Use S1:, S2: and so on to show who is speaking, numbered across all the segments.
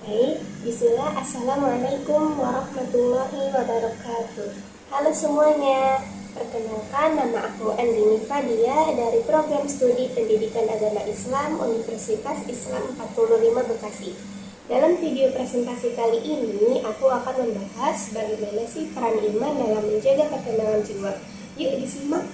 S1: Baik, bismillah, assalamualaikum warahmatullahi wabarakatuh. Halo semuanya, perkenalkan nama aku Andini Fadia dari program studi Pendidikan Agama Islam Universitas Islam 45 Bekasi. Dalam video presentasi kali ini, aku akan membahas bagaimana sih peran iman dalam menjaga ketenangan jiwa. Yuk disimak.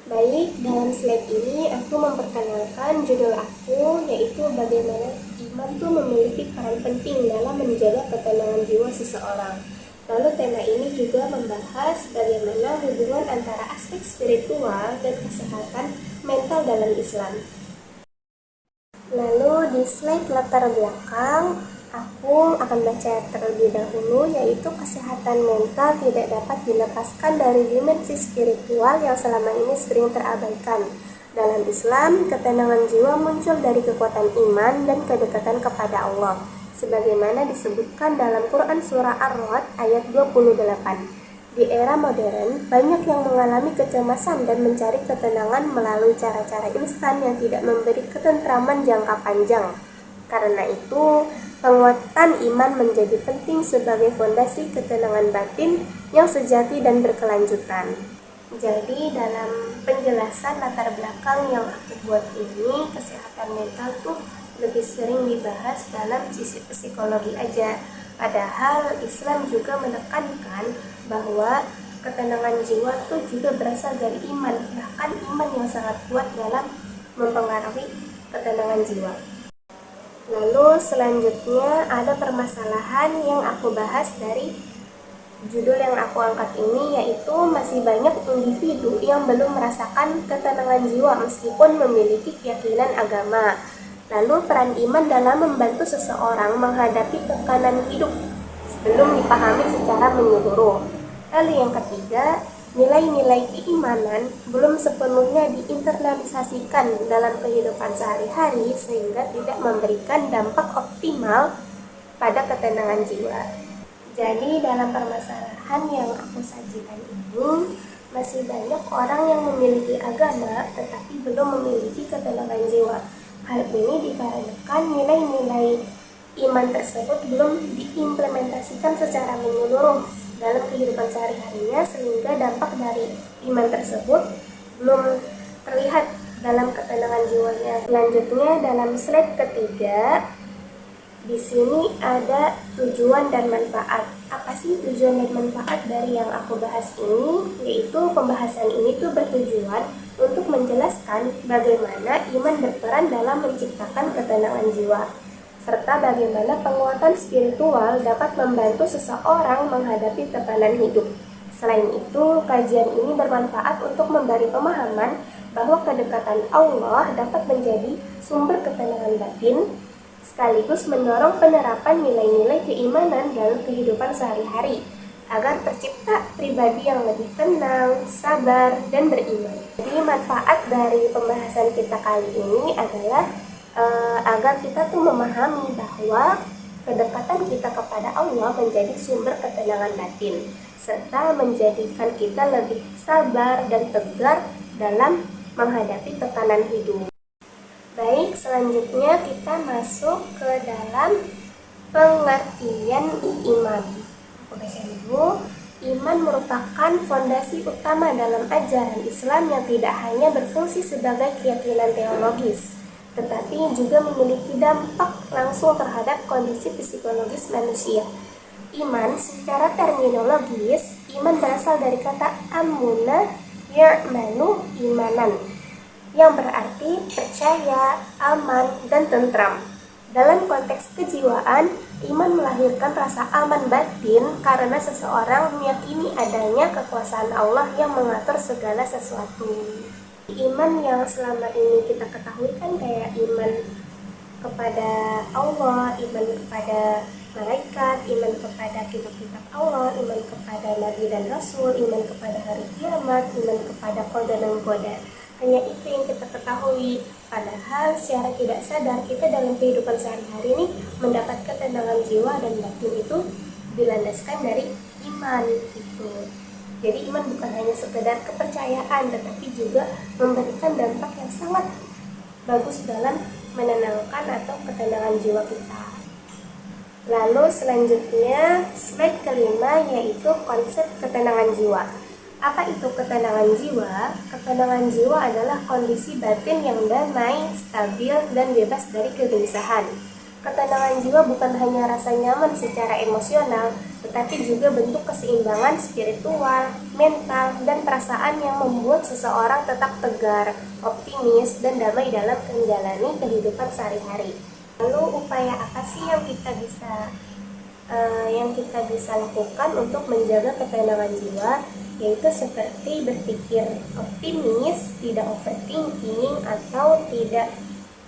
S1: Baik, dalam slide ini aku memperkenalkan judul aku, yaitu bagaimana iman itu memiliki peran penting dalam menjaga ketenangan jiwa seseorang. Lalu tema ini juga membahas bagaimana hubungan antara aspek spiritual dan kesehatan mental dalam Islam. Lalu di slide latar belakang, aku akan baca terlebih dahulu, yaitu kesehatan mental tidak dapat dilepaskan dari dimensi spiritual yang selama ini sering terabaikan. Dalam Islam, ketenangan jiwa muncul dari kekuatan iman dan kedekatan kepada Allah, sebagaimana disebutkan dalam Quran Surah Ar-Ra'd ayat 28. Di era modern, banyak yang mengalami kecemasan dan mencari ketenangan melalui cara-cara instan yang tidak memberi ketentraman jangka panjang. Karena itu, penguatan iman menjadi penting sebagai fondasi ketenangan batin yang sejati dan berkelanjutan. Jadi, dalam penjelasan latar belakang yang aku buat ini, kesehatan mental tuh lebih sering dibahas dalam sisi psikologi aja. Padahal Islam juga menekankan bahwa ketenangan jiwa itu juga berasal dari iman, bahkan iman yang sangat kuat dalam mempengaruhi ketenangan jiwa. Lalu selanjutnya ada permasalahan yang aku bahas dari judul yang aku angkat ini, yaitu masih banyak individu yang belum merasakan ketenangan jiwa meskipun memiliki keyakinan agama. Lalu peran iman dalam membantu seseorang menghadapi tekanan hidup sebelum dipahami secara menyeluruh. Lalu yang ketiga, nilai-nilai keimanan belum sepenuhnya diinternalisasikan dalam kehidupan sehari-hari sehingga tidak memberikan dampak optimal pada ketenangan jiwa. Jadi dalam permasalahan yang aku sajikan ini, masih banyak orang yang memiliki agama tetapi belum memiliki ketenangan jiwa. Hal ini dikarenakan nilai-nilai iman tersebut belum diimplementasikan secara menyeluruh dalam kehidupan sehari-harinya, sehingga dampak dari iman tersebut belum terlihat dalam ketenangan jiwanya. Selanjutnya dalam slide ketiga, di sini ada tujuan dan manfaat. Apa sih tujuan dan manfaat dari yang aku bahas ini? Yaitu pembahasan ini tuh bertujuan untuk menjelaskan bagaimana iman berperan dalam menciptakan ketenangan jiwa, serta bagaimana penguatan spiritual dapat membantu seseorang menghadapi tekanan hidup. Selain itu, kajian ini bermanfaat untuk memberi pemahaman bahwa kedekatan Allah dapat menjadi sumber ketenangan batin, sekaligus mendorong penerapan nilai-nilai keimanan dalam kehidupan sehari-hari, agar tercipta pribadi yang lebih tenang, sabar, dan beriman. Jadi manfaat dari pembahasan kita kali ini adalah agar kita tuh memahami bahwa kedekatan kita kepada Allah menjadi sumber ketenangan batin, serta menjadikan kita lebih sabar dan tegar dalam menghadapi tekanan hidup. Baik, selanjutnya kita masuk ke dalam pengertian iman. Aku baca dulu. Iman merupakan fondasi utama dalam ajaran Islam yang tidak hanya berfungsi sebagai keyakinan teologis, tetapi juga memiliki dampak langsung terhadap kondisi psikologis manusia. Iman secara terminologis, iman berasal dari kata amuna ya'manu imanan, yang berarti percaya, aman, dan tentram. Dalam konteks kejiwaan, iman melahirkan rasa aman batin karena seseorang meyakini adanya kekuasaan Allah yang mengatur segala sesuatu. Iman yang selama ini kita ketahui kan kayak iman kepada Allah, iman kepada malaikat, iman kepada kitab-kitab Allah, iman kepada Nabi dan Rasul, iman kepada hari kiamat, iman kepada qada dan qadar. Hanya itu yang kita ketahui. Padahal secara tidak sadar kita dalam kehidupan sehari-hari ini mendapat ketenangan jiwa dan batin itu dilandaskan dari iman gitu. Jadi iman bukan hanya sekedar kepercayaan, tetapi juga memberikan dampak yang sangat bagus dalam menenangkan atau ketenangan jiwa kita. Lalu selanjutnya slide kelima yaitu konsep ketenangan jiwa. Apa itu ketenangan jiwa? Ketenangan jiwa adalah kondisi batin yang damai, stabil, dan bebas dari kegelisahan. Ketenangan jiwa bukan hanya rasa nyaman secara emosional, tetapi juga bentuk keseimbangan spiritual, mental, dan perasaan yang membuat seseorang tetap tegar, optimis, dan damai dalam menjalani kehidupan sehari-hari. Lalu upaya apa sih yang kita bisa lakukan untuk menjaga ketenangan jiwa? Yaitu seperti berpikir optimis, tidak overthinking, atau tidak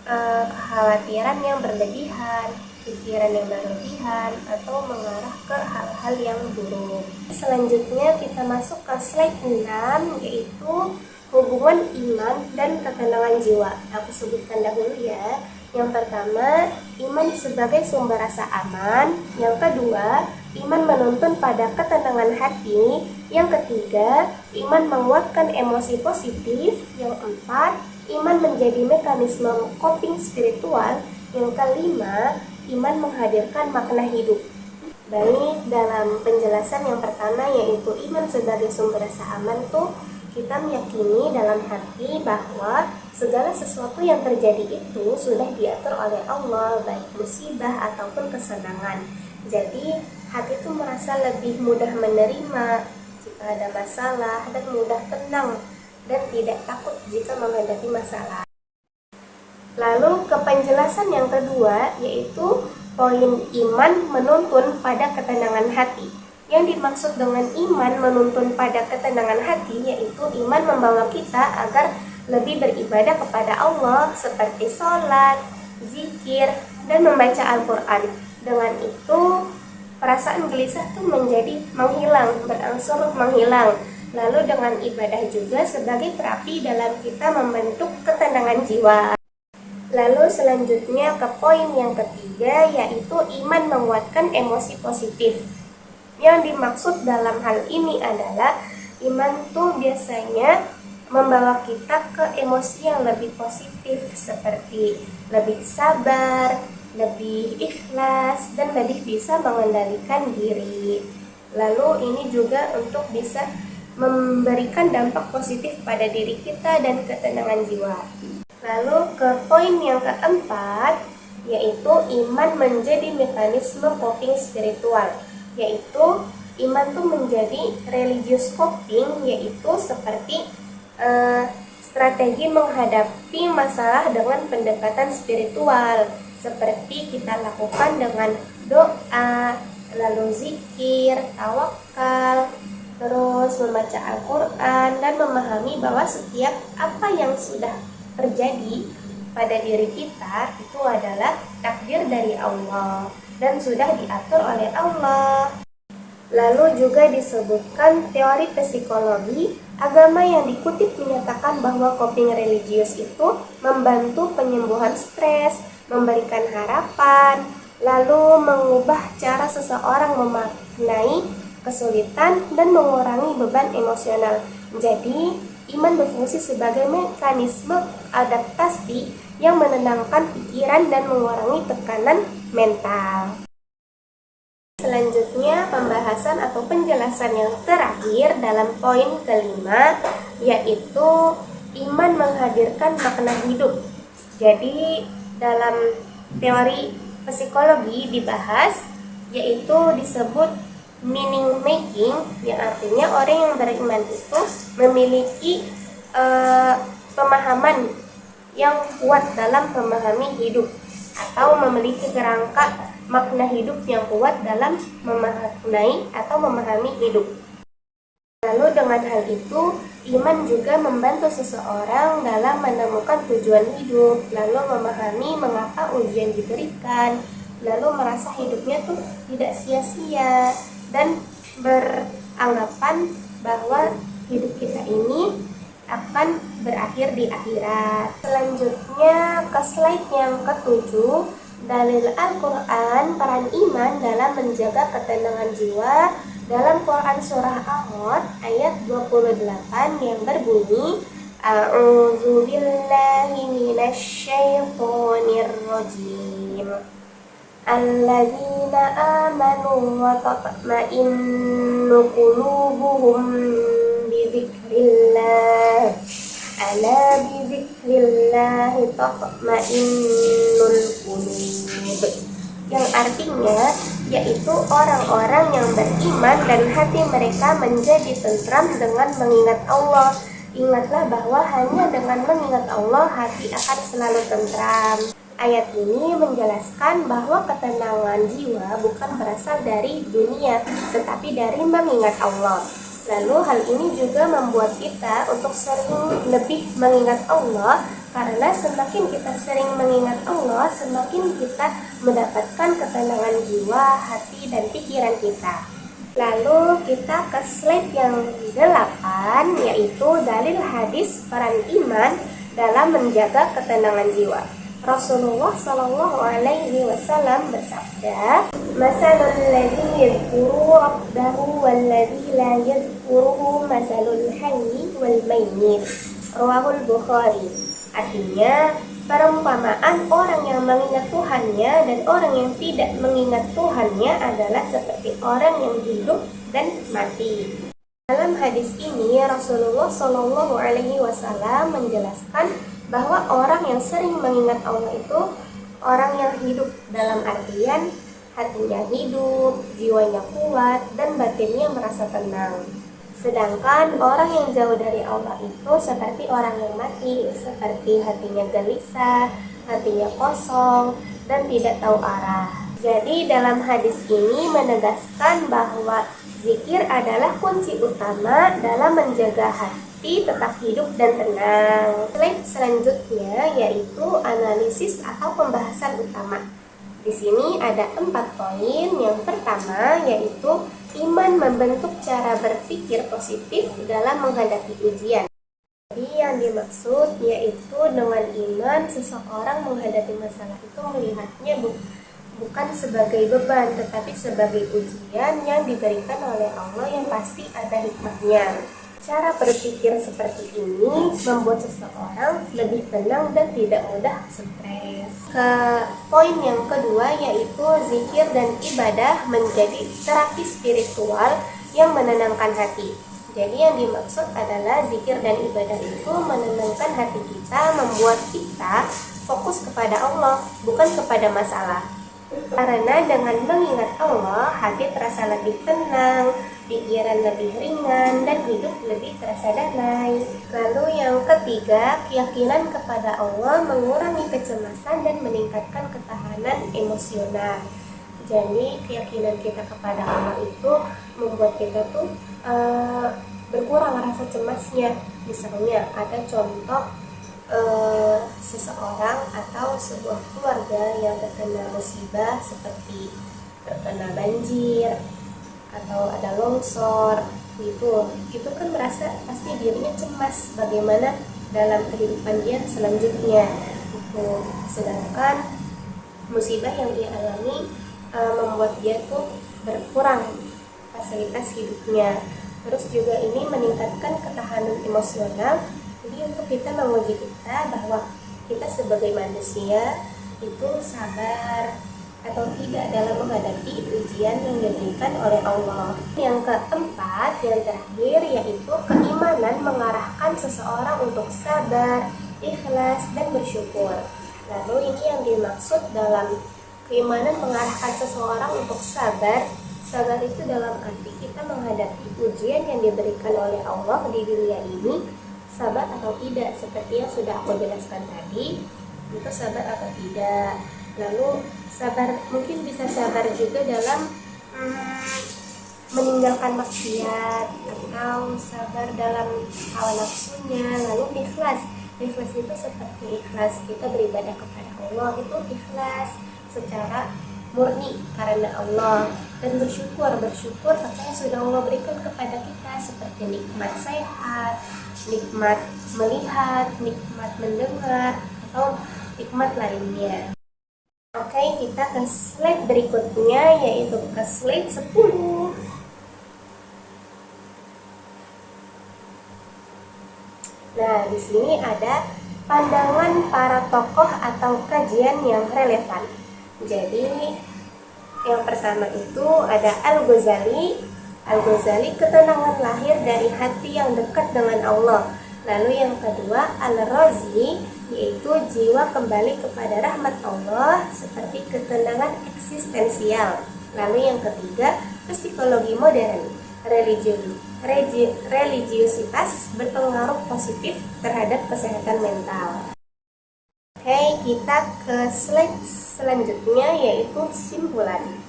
S1: kekhawatiran yang berlebihan, pikiran yang berlebihan, atau mengarah ke hal-hal yang buruk. Selanjutnya kita masuk ke slide 6, yaitu hubungan iman dan ketenangan jiwa. Aku sebutkan dahulu ya. Yang pertama, iman sebagai sumber rasa aman. Yang kedua, iman menuntun pada ketenangan hati. Yang ketiga, iman menguatkan emosi positif. Yang keempat, iman menjadi mekanisme coping spiritual. Yang kelima, iman menghadirkan makna hidup. Baik, dalam penjelasan yang pertama yaitu iman sebagai sumber rasa aman tuh kita meyakini dalam hati bahwa segala sesuatu yang terjadi itu sudah diatur oleh Allah, baik musibah ataupun kesenangan. Jadi hati itu merasa lebih mudah menerima jika ada masalah dan mudah tenang dan tidak takut jika menghadapi masalah. Lalu ke penjelasan yang kedua yaitu poin iman menuntun pada ketenangan hati. Yang dimaksud dengan iman menuntun pada ketenangan hati yaitu iman membawa kita agar lebih beribadah kepada Allah seperti sholat, zikir, dan membaca Al-Quran. Dengan itu perasaan gelisah itu menjadi menghilang, berangsur menghilang. Lalu dengan ibadah juga sebagai terapi dalam kita membentuk ketenangan jiwa. Lalu selanjutnya ke poin yang ketiga yaitu iman menguatkan emosi positif. Yang dimaksud dalam hal ini adalah iman tuh biasanya membawa kita ke emosi yang lebih positif seperti lebih sabar, lebih ikhlas, dan lebih bisa mengendalikan diri. Lalu ini juga untuk bisa memberikan dampak positif pada diri kita dan ketenangan jiwa. Lalu ke poin yang keempat yaitu iman menjadi mekanisme coping spiritual. Yaitu iman tuh menjadi religious coping, yaitu seperti strategi menghadapi masalah dengan pendekatan spiritual seperti kita lakukan dengan doa, lalu zikir, tawakal, terus membaca Al-Quran dan memahami bahwa setiap apa yang sudah terjadi pada diri kita itu adalah takdir dari Allah dan sudah diatur oleh Allah. Lalu juga disebutkan teori psikologi agama yang dikutip menyatakan bahwa coping religius itu membantu penyembuhan stres, memberikan harapan, lalu mengubah cara seseorang memaknai kesulitan dan mengurangi beban emosional. Jadi, iman berfungsi sebagai mekanisme adaptasi yang menenangkan pikiran dan mengurangi tekanan mental. Selanjutnya pembahasan atau penjelasan yang terakhir dalam poin kelima yaitu iman menghadirkan makna hidup. Jadi dalam teori psikologi dibahas yaitu disebut meaning making, yang artinya orang yang beriman itu memiliki pemahaman yang kuat dalam memahami hidup atau memiliki kerangka makna hidup yang kuat dalam memaknai atau memahami hidup. Lalu dengan hal itu, iman juga membantu seseorang dalam menemukan tujuan hidup, lalu memahami mengapa ujian diberikan, lalu merasa hidupnya tuh tidak sia-sia dan beranggapan bahwa hidup kita ini akan berakhir di akhirat. Selanjutnya ke slide yang ke-7, dalil Al-Quran, peran iman dalam menjaga ketenangan jiwa. dalam Quran surah Ahad ayat 28 yang berbunyi A'udzu billahi minasy syaithanir rajim. Alladzina amanu wa tatma'innu qulubuhum bi dzikrillah. Ala bi dzikrillah tatma'innul qulub. Yang artinya yaitu orang-orang yang beriman dan hati mereka menjadi tentram dengan mengingat Allah. Ingatlah bahwa hanya dengan mengingat Allah hati akan selalu tentram. Ayat ini menjelaskan bahwa ketenangan jiwa bukan berasal dari dunia, tetapi dari mengingat Allah. Lalu hal ini juga membuat kita untuk sering lebih mengingat Allah, karena semakin kita sering mengingat Allah, semakin kita mendapatkan ketenangan jiwa, hati, dan pikiran kita. Lalu kita ke slide yang 8, yaitu dalil hadis peran iman dalam menjaga ketenangan jiwa. Rasulullah Shallallahu Alaihi Wasallam bersabda, "Masalul ladzi yadhkuru rabbahu wal ladzi la yadhkuruhu masalul hayyi wal mayyit." Rawahul Bukhari. Artinya, perumpamaan orang yang mengingat Tuhannya dan orang yang tidak mengingat Tuhannya adalah seperti orang yang hidup dan mati. Dalam hadis ini, Rasulullah Shallallahu Alaihi Wasallam menjelaskan bahwa orang yang sering mengingat Allah itu orang yang hidup, dalam artian hatinya hidup, jiwanya kuat, dan batinnya merasa tenang. Sedangkan orang yang jauh dari Allah itu seperti orang yang mati, seperti hatinya gelisah, hatinya kosong, dan tidak tahu arah. Jadi dalam hadis ini menegaskan bahwa zikir adalah kunci utama dalam menjaga hati tetap hidup dan tenang. Slide selanjutnya yaitu analisis atau pembahasan utama. Di sini ada 4 poin. Yang pertama yaitu iman membentuk cara berpikir positif dalam menghadapi ujian. Jadi yang dimaksud yaitu dengan iman seseorang menghadapi masalah itu melihatnya bukan sebagai beban, tetapi sebagai ujian yang diberikan oleh Allah yang pasti ada hikmahnya. Cara berpikir seperti ini membuat seseorang lebih tenang dan tidak mudah stres. Ke poin yang kedua yaitu zikir dan ibadah menjadi terapi spiritual yang menenangkan hati. Jadi yang dimaksud adalah zikir dan ibadah itu menenangkan hati kita, membuat kita fokus kepada Allah, bukan kepada masalah. Karena dengan mengingat Allah, hati terasa lebih tenang, pikiran lebih ringan, dan hidup lebih terasa damai. Lalu yang ketiga, keyakinan kepada Allah mengurangi kecemasan dan meningkatkan ketahanan emosional. Jadi keyakinan kita kepada Allah itu membuat kita tuh berkurang rasa cemasnya. Misalnya ada contoh seseorang atau sebuah keluarga yang terkena musibah seperti terkena banjir atau ada longsor, itu kan merasa pasti dirinya cemas bagaimana dalam kehidupan dia selanjutnya. Sedangkan musibah yang dia alami membuat dia tuh berkurang fasilitas hidupnya. Terus juga ini meningkatkan ketahanan emosional. Jadi untuk kita menguji kita bahwa kita sebagai manusia itu sabar atau tidak dalam menghadapi ujian yang diberikan oleh Allah. Yang keempat, yang terakhir yaitu keimanan mengarahkan seseorang untuk sabar, ikhlas, dan bersyukur. Lalu ini yang dimaksud dalam keimanan mengarahkan seseorang untuk sabar. Sabar itu dalam arti kita menghadapi ujian yang diberikan oleh Allah di dunia ini, sabar atau tidak, seperti yang sudah aku jelaskan tadi, itu sabar atau tidak. Lalu sabar mungkin bisa sabar juga dalam meninggalkan maksiat, atau sabar dalam hawa nafsunya. Lalu ikhlas itu seperti ikhlas kita beribadah kepada Allah, itu ikhlas secara murni karena Allah. Dan bersyukur apa yang sudah Allah berikan kepada kita, seperti nikmat sehat, nikmat melihat, nikmat mendengar, atau nikmat lainnya. Oke, kita ke slide berikutnya yaitu ke slide 10. Nah, di sini ada pandangan para tokoh atau kajian yang relevan. Jadi, yang pertama itu ada Al-Ghazali. Al-Ghazali, ketenangan lahir dari hati yang dekat dengan Allah. Lalu yang kedua Al-Razi, yaitu jiwa kembali kepada rahmat Allah seperti ketenangan eksistensial. Lalu yang ketiga psikologi modern. Religiusitas berpengaruh positif terhadap kesehatan mental. Oke, kita ke slide selanjutnya yaitu simpulan.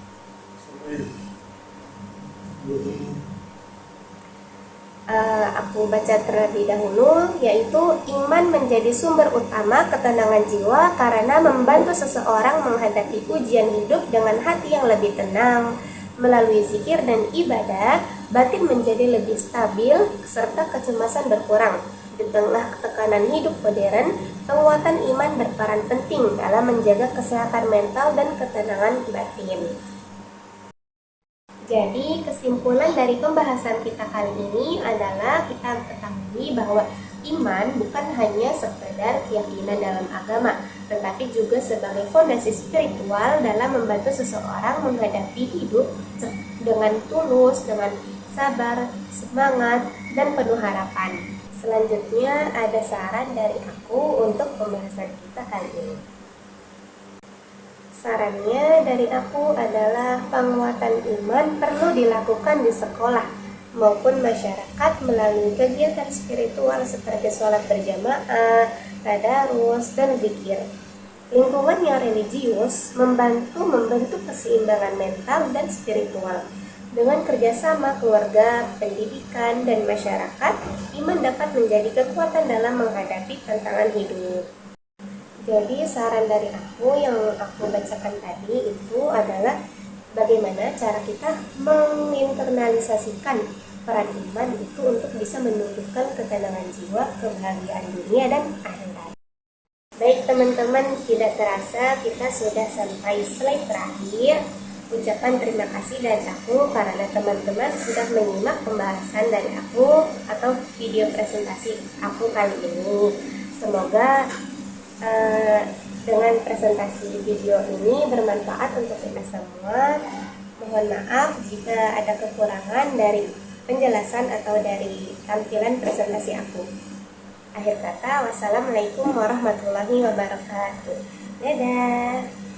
S1: Aku baca terlebih dahulu, yaitu iman menjadi sumber utama ketenangan jiwa karena membantu seseorang menghadapi ujian hidup dengan hati yang lebih tenang. Melalui zikir dan ibadah, batin menjadi lebih stabil serta kecemasan berkurang. Di tengah tekanan hidup modern, penguatan iman berperan penting dalam menjaga kesehatan mental dan ketenangan batin. Jadi kesimpulan dari pembahasan kita kali ini adalah kita ketahui bahwa iman bukan hanya sekedar keyakinan dalam agama, tetapi juga sebagai fondasi spiritual dalam membantu seseorang menghadapi hidup dengan tulus, dengan sabar, semangat, dan penuh harapan. Selanjutnya ada saran dari aku untuk pembahasan kita kali ini. Sarannya dari aku adalah penguatan iman perlu dilakukan di sekolah maupun masyarakat melalui kegiatan spiritual seperti sholat berjamaah, tadarus, dan zikir. Lingkungan yang religius membentuk keseimbangan mental dan spiritual. Dengan kerjasama keluarga, pendidikan, dan masyarakat, iman dapat menjadi kekuatan dalam menghadapi tantangan hidup. Jadi saran dari aku yang aku bacakan tadi itu adalah bagaimana cara kita menginternalisasikan peran iman itu untuk bisa menumbuhkan ketenangan jiwa, kebahagiaan dunia dan akhirat. Baik teman-teman, tidak terasa kita sudah sampai slide terakhir. Ucapan terima kasih dari aku karena teman-teman sudah menyimak pembahasan dari aku atau video presentasi aku kali ini. Semoga dengan presentasi video ini bermanfaat untuk kita semua. Mohon maaf jika ada kekurangan dari penjelasan atau dari tampilan presentasi aku. Akhir kata, wassalamualaikum warahmatullahi wabarakatuh. Dadah.